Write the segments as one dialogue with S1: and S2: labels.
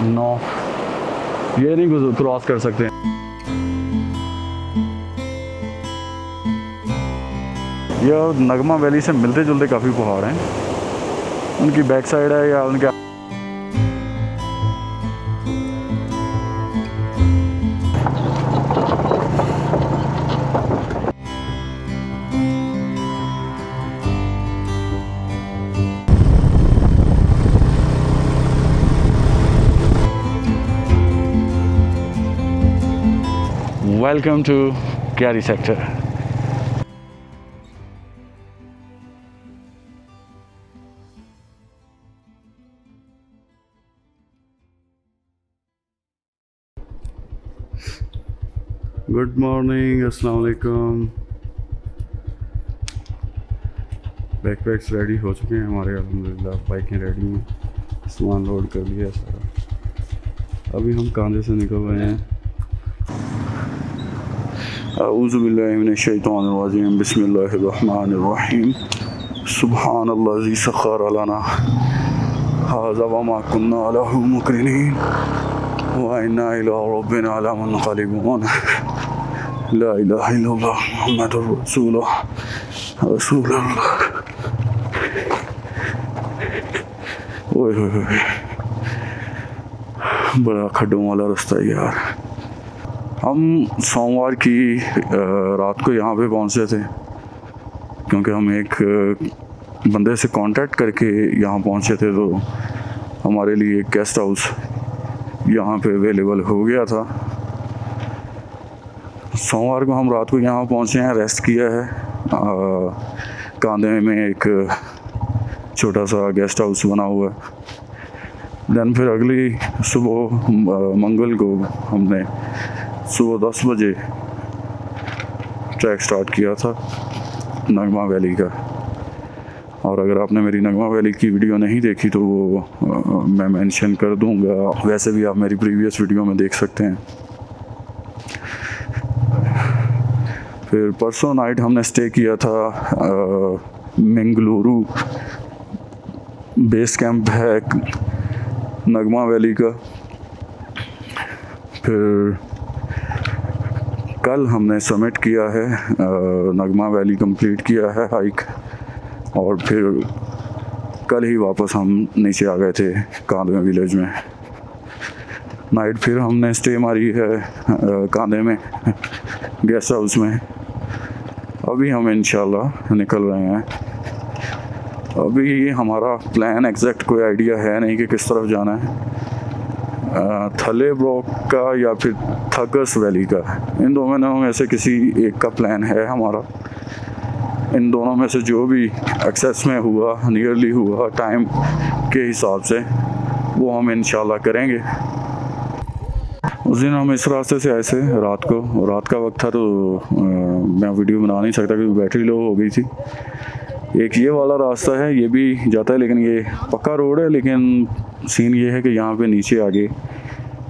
S1: No, ये नहीं cross कर सकते। यह नगमा वैली से मिलते जुलते काफ़ी पहाड़ हैं, उनकी बैक साइड है या उनके वेलकम टू क्यारी सेक्टर। गुड मॉर्निंग, अस्सलाम वालेकुम। बैकपैक्स रेडी हो चुके हैं हमारे, अल्हम्दुलिल्लाह बाइकें रेडी हैं, सामान लोड कर लिया सारा। अभी हम कांधे से निकल रहे हैं। औज़ु बिल्लाहि मिनश शैतानिर रजीम, बिस्मिल्लाहिर रहमानिर रहीम। सुब्हानल्लाज़ी सख़्ख़र लना हाज़ा व मा कुन्ना लहू मुक़रिनीन व इन्ना इला रब्बिना लमुनक़लिबून। ला इलाहा इल्लल्लाह मुहम्मदुर रसूलुल्लाह। ओए बड़ा खड्डों वाला रास्ता है यार। हम सोमवार की रात को यहाँ पे पहुँचे थे, क्योंकि हम एक बंदे से कांटेक्ट करके यहाँ पहुँचे थे, तो हमारे लिए एक गेस्ट हाउस यहाँ पे अवेलेबल हो गया था। सोमवार को हम रात को यहाँ पहुँचे हैं, रेस्ट किया है। कांधे में एक छोटा सा गेस्ट हाउस बना हुआ है। देन फिर अगली सुबह मंगल को हमने सुबह 10 बजे ट्रैक स्टार्ट किया था नगमा वैली का। और अगर आपने मेरी नगमा वैली की वीडियो नहीं देखी तो वो मैं मेंशन कर दूंगा, वैसे भी आप मेरी प्रीवियस वीडियो में देख सकते हैं। फिर परसों नाइट हमने स्टे किया था मंगलुरु, बेस कैंप है नगमा वैली का। फिर कल हमने समिट किया है, नगमा वैली कंप्लीट किया है हाइक, और फिर कल ही वापस हम नीचे आ गए थे कांधे विलेज में। नाइट फिर हमने स्टे मारी है कांधे में गेस्ट हाउस में। अभी हम इंशाल्लाह निकल रहे हैं। अभी हमारा प्लान एग्जैक्ट कोई आइडिया है नहीं कि किस तरफ जाना है, थले ब्लॉक का या फिर थगस वैली का। इन दोनों में से किसी एक का प्लान है हमारा। इन दोनों में से जो भी एक्सेस में हुआ, नियरली हुआ टाइम के हिसाब से, वो हम इंशाल्लाह करेंगे। उस दिन हम इस रास्ते से आए थे रात को, रात का वक्त था तो मैं वीडियो बना नहीं सकता क्योंकि बैटरी लो हो गई थी। एक ये वाला रास्ता है, ये भी जाता है, लेकिन ये पक्का रोड है। लेकिन सीन ये है कि यहाँ पे नीचे आगे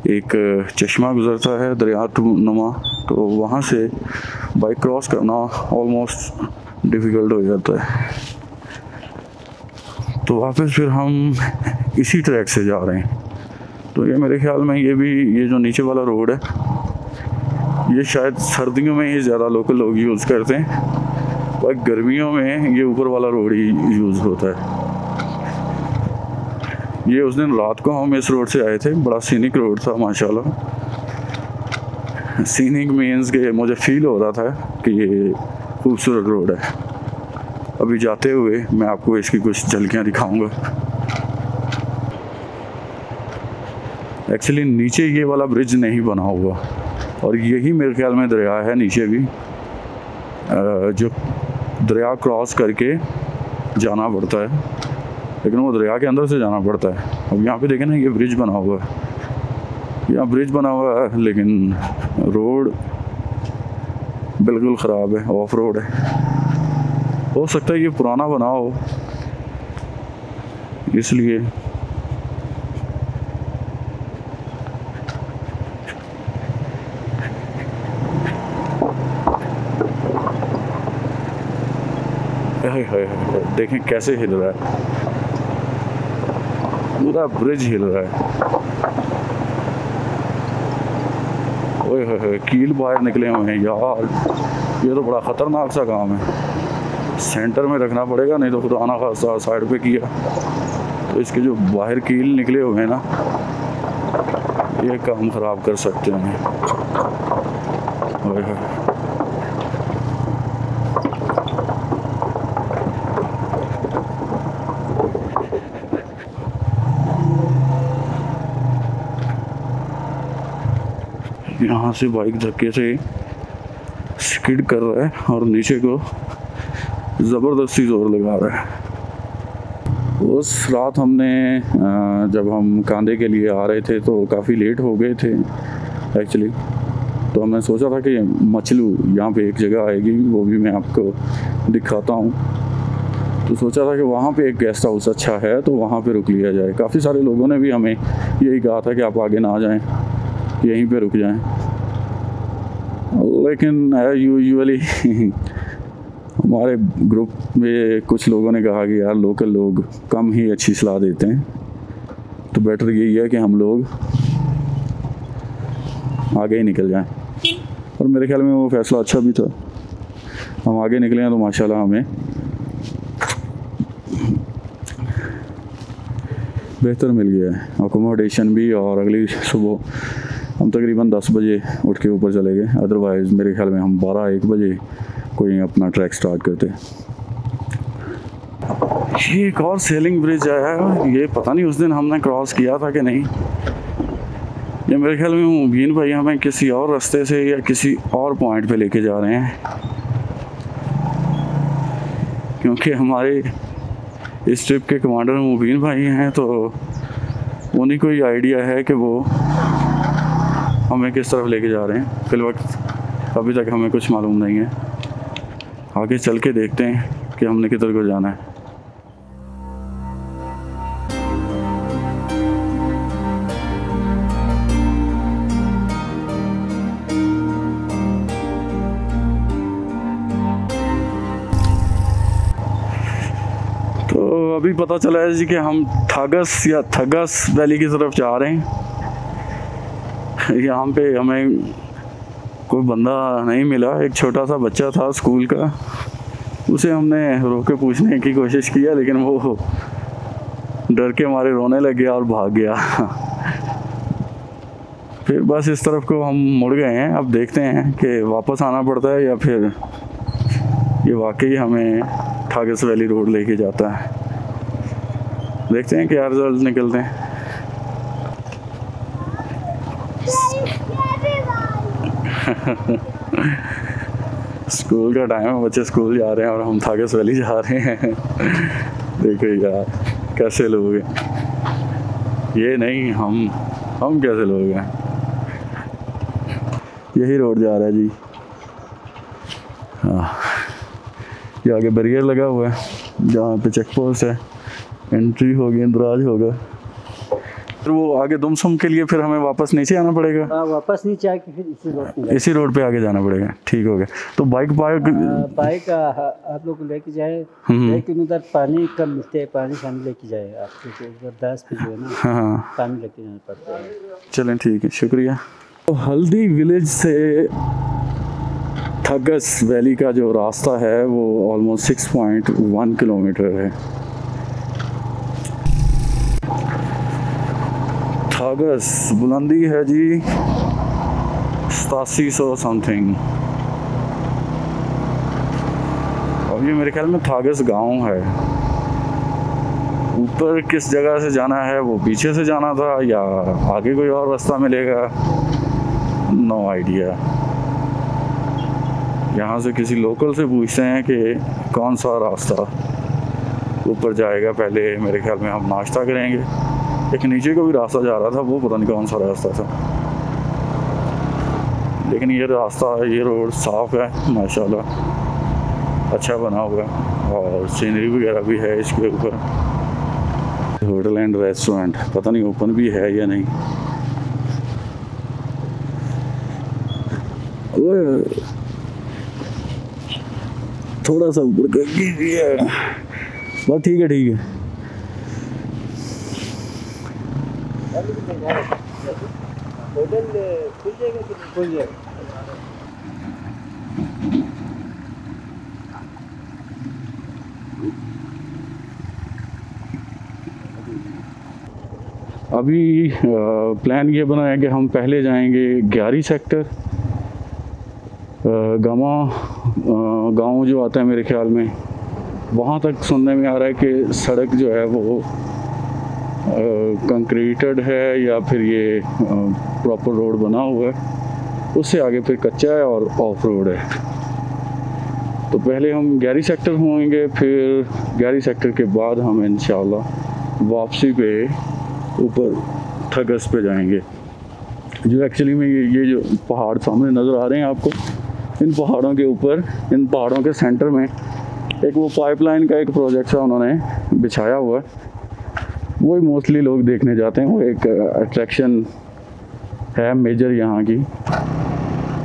S1: एक चश्मा गुजरता है दरिया नुमा, तो वहाँ से बाइक क्रॉस करना ऑलमोस्ट डिफ़िकल्ट हो जाता है। तो वापस फिर हम इसी ट्रैक से जा रहे हैं। तो ये मेरे ख्याल में ये जो नीचे वाला रोड है, ये शायद सर्दियों में ही ज़्यादा लोकल लोग यूज़ करते हैं, और गर्मियों में ये ऊपर वाला रोड ही यूज़ होता है। ये उस दिन रात को हम इस रोड से आए थे, बड़ा सीनिक रोड था माशाल्लाह। सीनिक मीन्स के मुझे फील हो रहा था कि ये खूबसूरत रोड है। अभी जाते हुए मैं आपको इसकी कुछ झलकियाँ दिखाऊंगा। एक्चुअली नीचे ये वाला ब्रिज नहीं बना हुआ, और यही मेरे ख्याल में दरिया है नीचे भी, जो दरिया क्रॉस करके जाना पड़ता है, लेकिन वो दरिया के अंदर से जाना पड़ता है। अब यहाँ पे देखें ना, ये ब्रिज बना हुआ है, यहाँ ब्रिज बना हुआ है, लेकिन रोड बिल्कुल ख़राब है, ऑफ रोड है। हो सकता है ये पुराना बना हो, इसलिए। देखें कैसे हिल रहा है, पूरा ब्रिज हिल रहा है। ओए होए कील बाहर निकले हुए हैं यार, ये तो बड़ा ख़तरनाक सा काम है। सेंटर में रखना पड़ेगा, नहीं तो खुदा ना खासा साइड पे किया तो इसके जो बाहर कील निकले हुए हैं ना, ये काम ख़राब कर सकते हैं। ओए होए यहाँ से बाइक धक्के से स्किड कर रहा है और नीचे को ज़बरदस्ती जोर लगा रहा है। उस रात हमने जब हम कांधे के लिए आ रहे थे तो काफ़ी लेट हो गए थे एक्चुअली, तो हमने सोचा था कि मचलू यहाँ पे एक जगह आएगी, वो भी मैं आपको दिखाता हूँ। तो सोचा था कि वहाँ पे एक गेस्ट हाउस अच्छा है तो वहाँ पे रुक लिया जाए। काफ़ी सारे लोगों ने भी हमें यही कहा था कि आप आगे ना जाएं, यहीं पे रुक जाएं, लेकिन यूजुअली हमारे ग्रुप में कुछ लोगों ने कहा कि यार लोकल लोग कम ही अच्छी सलाह देते हैं, तो बेटर यही है कि हम लोग आगे ही निकल जाएं। और मेरे ख्याल में वो फ़ैसला अच्छा भी था, हम आगे निकले हैं तो माशाल्लाह हमें बेहतर मिल गया है अकोमोडेशन भी। और अगली सुबह हम तकरीबन 10 बजे उठ के ऊपर चले गए, अदरवाइज़ मेरे ख्याल में हम 12-1 बजे कोई अपना ट्रैक स्टार्ट करते। ये एक और सेलिंग ब्रिज है, ये पता नहीं उस दिन हमने क्रॉस किया था कि नहीं। ये मेरे ख्याल में मुबीन भाई हमें किसी और रास्ते से या किसी और पॉइंट पे लेके जा रहे हैं, क्योंकि हमारे इस ट्रिप के कमांडर मुबीन भाई हैं, तो उन्हीं को ही आइडिया है कि वो हमें किस तरफ लेके जा रहे हैं। फिलवक्त अभी तक हमें कुछ मालूम नहीं है, आगे चल के देखते हैं कि हमने किधर को जाना है। तो अभी पता चला है जी कि हम थागस या थगस वैली की तरफ जा रहे हैं। यहाँ पे हमें कोई बंदा नहीं मिला, एक छोटा सा बच्चा था स्कूल का, उसे हमने रोक के पूछने की कोशिश किया लेकिन वो डर के मारे रोने लग गया और भाग गया। फिर बस इस तरफ को हम मुड़ गए हैं। अब देखते हैं कि वापस आना पड़ता है या फिर ये वाकई हमें थागस वैली रोड लेके जाता है। देखते हैं क्या रिजल्ट निकलते हैं। स्कूल का टाइम है, बच्चे स्कूल जा रहे हैं और हम थागस वैली जा रहे हैं। देखो यार कैसे लोग हैं, ये नहीं हम कैसे लोग हैं। यही रोड जा रहा है जी। हाँ, ये आगे बैरियर लगा हुआ है जहाँ पे चेक पोस्ट है, एंट्री होगी, इंदराज होगा। फिर वो आगे दुमसम के लिए फिर हमें वापस नीचे आना पड़ेगा।
S2: वापस नीचे आके फिर
S1: इसी रोड पे आगे जाना पड़ेगा। ठीक हो गया। तो बाइक
S2: आप लोग लेके जाए, लेकिन उधर पानी कम मिलते है, पानी शामिल लेके जाए आपको, उधर 10 पे जो है ना,
S1: हाँ
S2: पानी लेके जाना पड़ता है।
S1: चलें ठीक है, शुक्रिया। तो हल्दी विलेज से थगस वैली का जो रास्ता है वो ऑलमोस्ट 6.1 किलोमीटर है। थागस बुलंदी है जी 8700 समथिंग। और ये मेरे ख्याल में थागस गांव है। ऊपर किस जगह से जाना है, वो पीछे से जाना था या आगे कोई और रास्ता मिलेगा, नो आइडिया। यहाँ से किसी लोकल से पूछते हैं कि कौन सा रास्ता ऊपर जाएगा। पहले मेरे ख्याल में हम नाश्ता करेंगे। एक नीचे को भी रास्ता जा रहा था, वो पता नहीं कौन सा रास्ता था, लेकिन ये रास्ता, ये रोड साफ़ है माशाल्लाह, अच्छा बना हुआ है और सीनरी वगैरह भी है इसके ऊपर। होटल एंड रेस्टोरेंट पता नहीं ओपन भी है या नहीं। थोड़ा सा ऊपर कर कीजिए, बस ठीक है ठीक है।
S2: होटल खुल जाएगा कि नहीं खुल जाएगा?
S1: अभी प्लान ये बना है कि हम पहले जाएंगे ग्यारी सेक्टर, गामा गांव जो आता है मेरे ख्याल में, वहाँ तक सुनने में आ रहा है कि सड़क जो है वो कंक्रीटेड है या फिर ये प्रॉपर रोड बना हुआ है। उससे आगे फिर कच्चा है और ऑफ रोड है। तो पहले हम ग्यारी सेक्टर होंगे, फिर ग्यारी सेक्टर के बाद हम इंशाल्लाह वापसी पे ऊपर थगस पे जाएंगे। जो एक्चुअली में ये जो पहाड़ सामने नज़र आ रहे हैं आपको, इन पहाड़ों के ऊपर, इन पहाड़ों के सेंटर में एक वो पाइपलाइन का एक प्रोजेक्ट सा उन्होंने बिछाया हुआ है। वही मोस्टली लोग देखने जाते हैं, वो एक अट्रैक्शन है मेजर यहाँ की।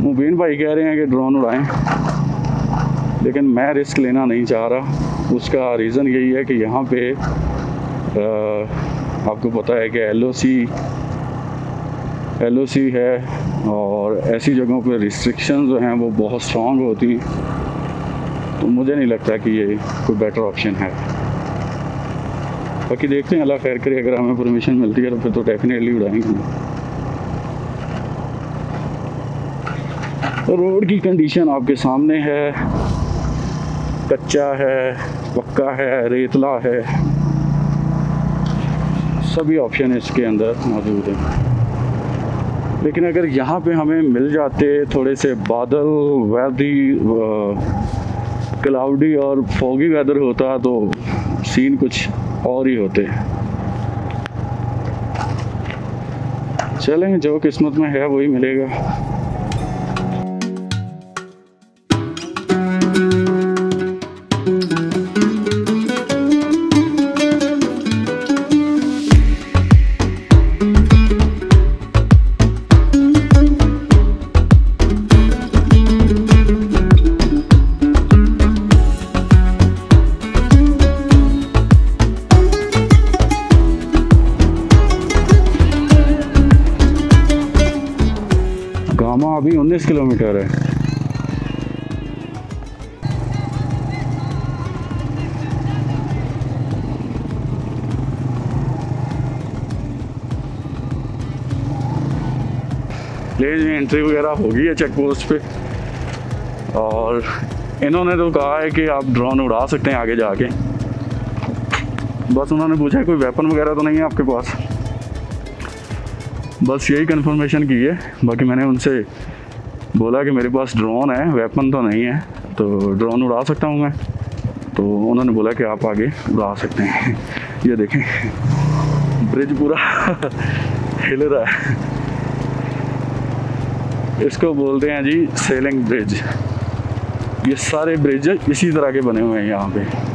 S1: मुबीन भाई कह रहे हैं कि ड्रोन उड़ाएं, लेकिन मैं रिस्क लेना नहीं चाह रहा। उसका रीज़न यही है कि यहाँ पे आपको पता है कि LOC है और ऐसी जगहों पे रिस्ट्रिक्शन जो हैं वो बहुत स्ट्रॉन्ग होती हैं। तो मुझे नहीं लगता कि ये कोई बेटर ऑप्शन है। बाकी देखते हैं, अल्लाह खैर करे, अगर हमें परमिशन मिलती है तो फिर तो डेफिनेटली उड़ाएंगे। रोड की कंडीशन आपके सामने है, कच्चा है, पक्का है, रेतला है, सभी ऑप्शन इसके अंदर मौजूद हैं। लेकिन अगर यहाँ पे हमें मिल जाते थोड़े से बादल, क्लाउडी और फॉगी वेदर होता तो सीन कुछ और ही होते। चलें, जो किस्मत में है वही मिलेगा। गामा अभी 19 किलोमीटर है। प्लेन में एंट्री वगैरह होगी है चेक पोस्ट पे, और इन्होंने तो कहा है कि आप ड्रोन उड़ा सकते हैं आगे जाके। बस उन्होंने पूछा कोई वेपन वगैरह तो नहीं है आपके पास, बस यही कंफर्मेशन की है। बाकी मैंने उनसे बोला कि मेरे पास ड्रोन है, वेपन तो नहीं है, तो ड्रोन उड़ा सकता हूँ मैं। तो उन्होंने बोला कि आप आगे उड़ा सकते हैं। ये देखें, ब्रिज पूरा हिल रहा है। इसको बोलते हैं जी सेलिंग ब्रिज। ये सारे ब्रिज इसी तरह के बने हुए हैं यहाँ पे।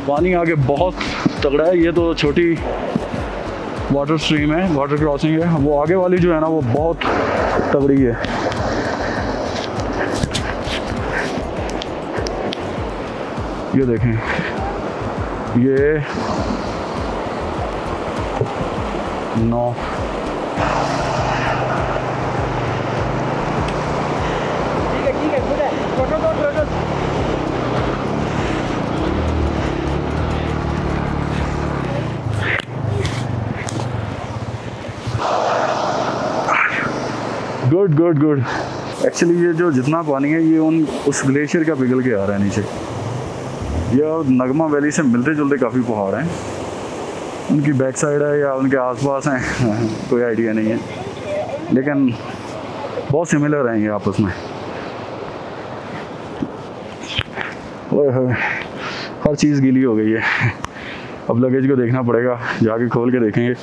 S1: पानी आगे बहुत तगड़ा है। ये तो छोटी वाटर स्ट्रीम है, वाटर क्रॉसिंग है। वो आगे वाली जो है ना वो बहुत तगड़ी है। ये देखें, ये 9 गुड गुड। एक्चुअली ये जो जितना पानी है ये उस ग्लेशियर का पिघल के आ रहा है नीचे। ये नगमा वैली से मिलते जुलते काफ़ी पहाड़ हैं, उनकी बैक साइड है या उनके आसपास हैं कोई आइडिया नहीं है, लेकिन बहुत सिमिलर हैं ये आपस में। ओए होए, हर चीज़ गीली हो गई है। अब लगेज को देखना पड़ेगा, जाके खोल के देखेंगे।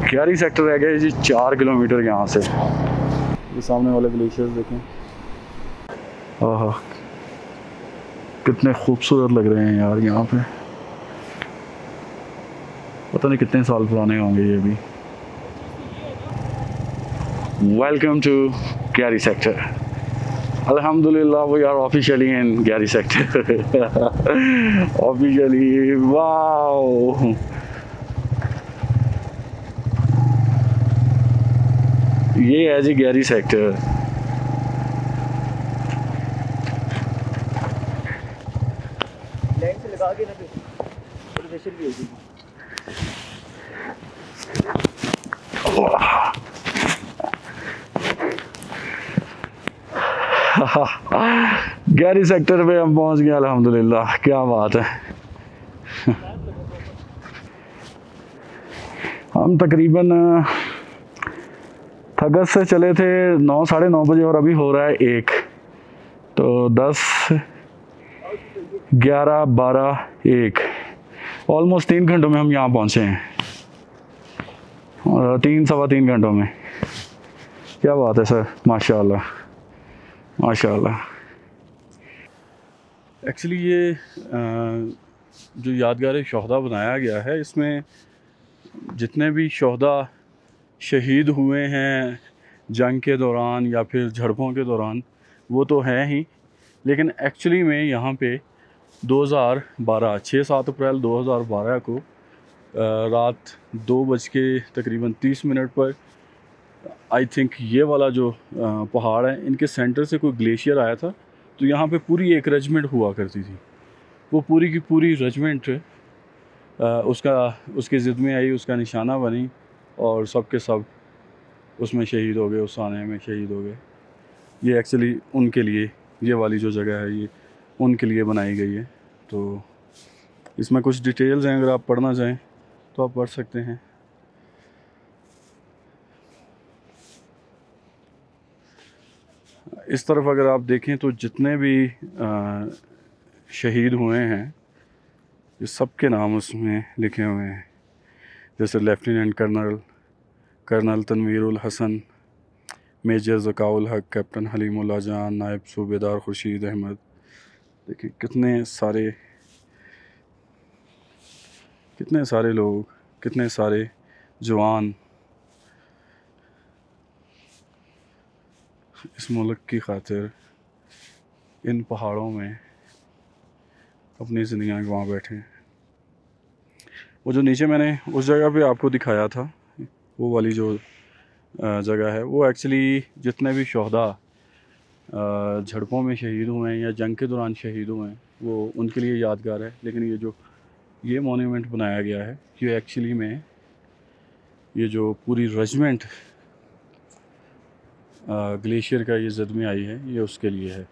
S1: ग्यारी सेक्टर रह गया जी 4 किलोमीटर यहाँ से। ये सामने वाले ग्लेशियर्स देखें। कितने खूबसूरत लग रहे हैं यार यहाँ पे। पता नहीं कितने साल पुराने होंगे ये भी। Welcome to Gayari sector. अल्हम्दुलिल्लाह we are officially in Gayari sector. Officially, wow. ये है जी गैरी सेक्टर।
S2: लाइन से लगा के ना फिर प्रेशर भी होगी।
S1: गैरी सेक्टर पे हम पहुंच गए अल्हम्दुलिल्लाह, क्या बात है। हम तकरीबन थगस से चले थे 9 साढ़े 9 बजे और अभी हो रहा है 1, तो 10 11 12 1 ऑलमोस्ट 3 घंटों में हम यहाँ पहुँचे हैं, और 3 सवा 3 घंटों में। क्या बात है सर, माशाल्लाह माशाल्लाह। एक्चुअली ये जो यादगार शोहदा बनाया गया है, इसमें जितने भी शोहदा शहीद हुए हैं जंग के दौरान या फिर झड़पों के दौरान, वो तो हैं ही, लेकिन एक्चुअली में यहाँ पे 2012 6-7 अप्रैल 2012 को रात 2 बज के तकरीबन 30 मिनट पर आई थिंक ये वाला जो पहाड़ है, इनके सेंटर से कोई ग्लेशियर आया था, तो यहाँ पे पूरी एक रेजिमेंट हुआ करती थी। वो पूरी की पूरी रेजिमेंट उसके ज़िद में आई, उसका निशाना बनी, और सब के सब उसमें शहीद हो गए, उस आने में शहीद हो गए। ये एक्चुअली उनके लिए, ये वाली जो जगह है ये उनके लिए बनाई गई है। तो इसमें कुछ डिटेल्स हैं, अगर आप पढ़ना चाहें तो आप पढ़ सकते हैं। इस तरफ अगर आप देखें तो जितने भी शहीद हुए हैं, ये सब के नाम उसमें लिखे हुए हैं, जैसे lieutenant colonel Tanvirul Hasan, major Zakaul Haq, captain हलीमुल्लाह जान, नायब सूबेदार खुर्शीद अहमद। देखिए कितने सारे लोग, कितने सारे जवान इस मुल्क की खातिर इन पहाड़ों में अपनी ज़िंदगियाँ गंवा बैठे हैं। वो जो नीचे मैंने उस जगह पे आपको दिखाया था, वो वाली जो जगह है, वो एक्चुअली जितने भी शोहदा झड़पों में शहीद हुए हैं या जंग के दौरान शहीद हुए हैं, वो उनके लिए यादगार है। लेकिन ये मोन्यूमेंट बनाया गया है, ये एक्चुअली में ये जो पूरी रेजिमेंट ग्लेशियर का ये ज़द में आई है, ये उसके लिए है।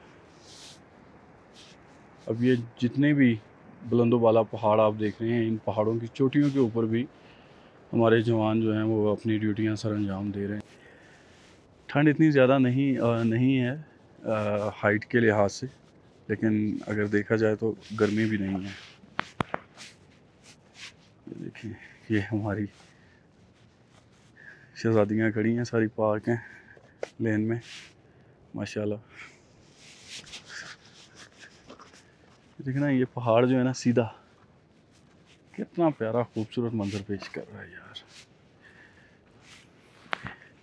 S1: अब ये जितने भी बुलंदो बाला पहाड़ आप देख रहे हैं, इन पहाड़ों की चोटियों के ऊपर भी हमारे जवान जो हैं वो अपनी ड्यूटियां सर अंजाम दे रहे हैं। ठंड इतनी ज़्यादा नहीं है हाइट के लिहाज से, लेकिन अगर देखा जाए तो गर्मी भी नहीं है। देखिए ये हमारी शहज़ादियाँ खड़ी हैं, सारी पार्क हैं लेन में, माशाल्लाह। देखना ये पहाड़ जो है ना, सीधा कितना प्यारा खूबसूरत मंजर पेश कर रहा है यार।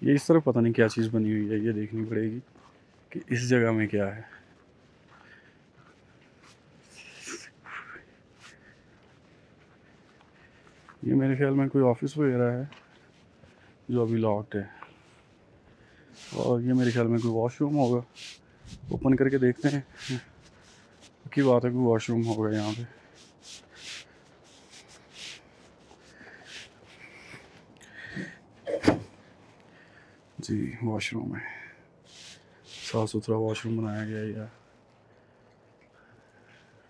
S1: ये इस तरफ पता नहीं क्या चीज़ बनी हुई है, ये देखनी पड़ेगी कि इस जगह में क्या है। ये मेरे ख्याल में कोई ऑफिस वगैरह है जो अभी लॉक्ड है, और ये मेरे ख्याल में कोई वॉशरूम होगा। ओपन करके देखते हैं, की बात है कोई वॉशरूम होगा यहाँ पे। जी वॉशरूम है, साफ़ सुथरा वॉशरूम बनाया गया है यार।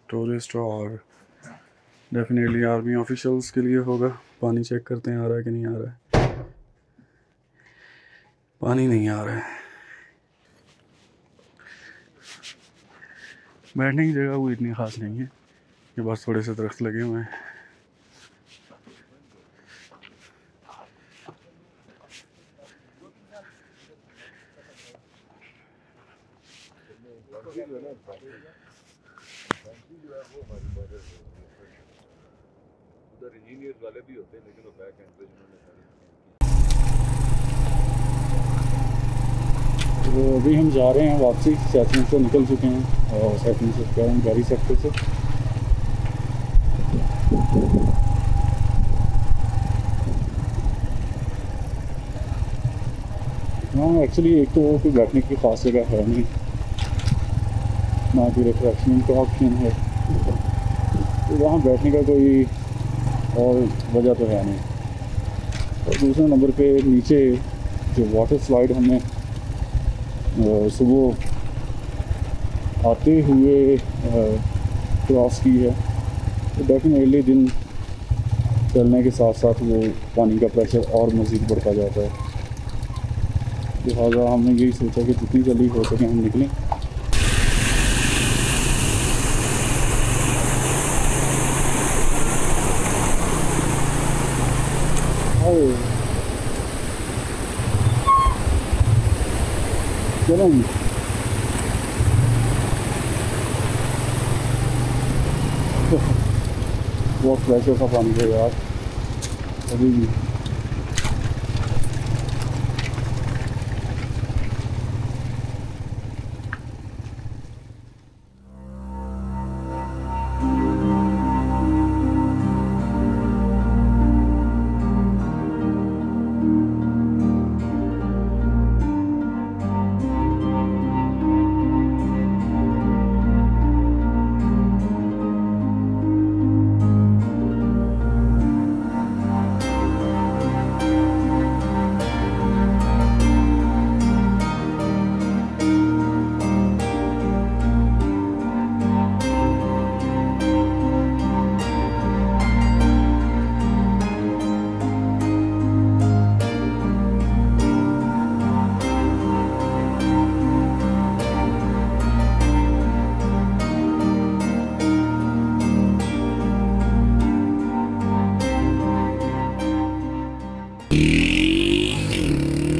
S1: टूरिस्ट और डेफिनेटली आर्मी ऑफिशियल्स के लिए होगा। पानी चेक करते हैं आ रहा है कि नहीं आ रहा है। पानी नहीं आ रहा है। बैठने की जगह वो इतनी ख़ास नहीं है, ये बस थोड़े से दरख्त लगे हुए हैं।
S3: इंजीनियर वाले भी होते हैं, लेकिन वो बैक एंड पे जिन्होंने सारी
S1: तो अभी हम जा रहे हैं वापसी, सैफरन से निकल चुके हैं और सैफरन से कह रहे हैं गाड़ी सेक्टर से। हाँ एक्चुअली एक तो कोई बैठने की ख़ास जगह है नहीं, ना कोई रिफ्रेशमेंट का ऑप्शन है, तो वहाँ बैठने का कोई और वजह तो है नहीं। और दूसरे नंबर पे नीचे जो वाटर स्लाइड हमने सुबह आते हुए क्रॉस की है, तो डेफिनेटली दिन चलने के साथ साथ वो पानी का प्रेशर और मज़ीद बढ़ता जाता है। लिहाजा हमने यही सोचा कि जितनी जल्दी हो सके हम निकलें। चलो बहुत प्रेशर सा पानी है यार अभी भी।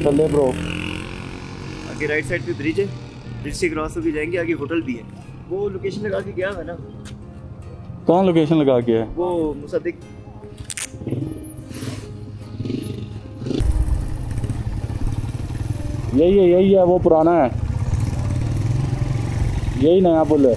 S1: चले ब्रो,
S4: आगे राइट साइड पे ब्रिज है, ब्रिज से क्रॉस होकर जाएंगे, आगे होटल भी है। वो लोकेशन लगा के गया है ना।
S1: कौन लोकेशन लगा के है?
S4: वो मुसद्दिक।
S1: यही है वो पुराना है, यही नया पुल है।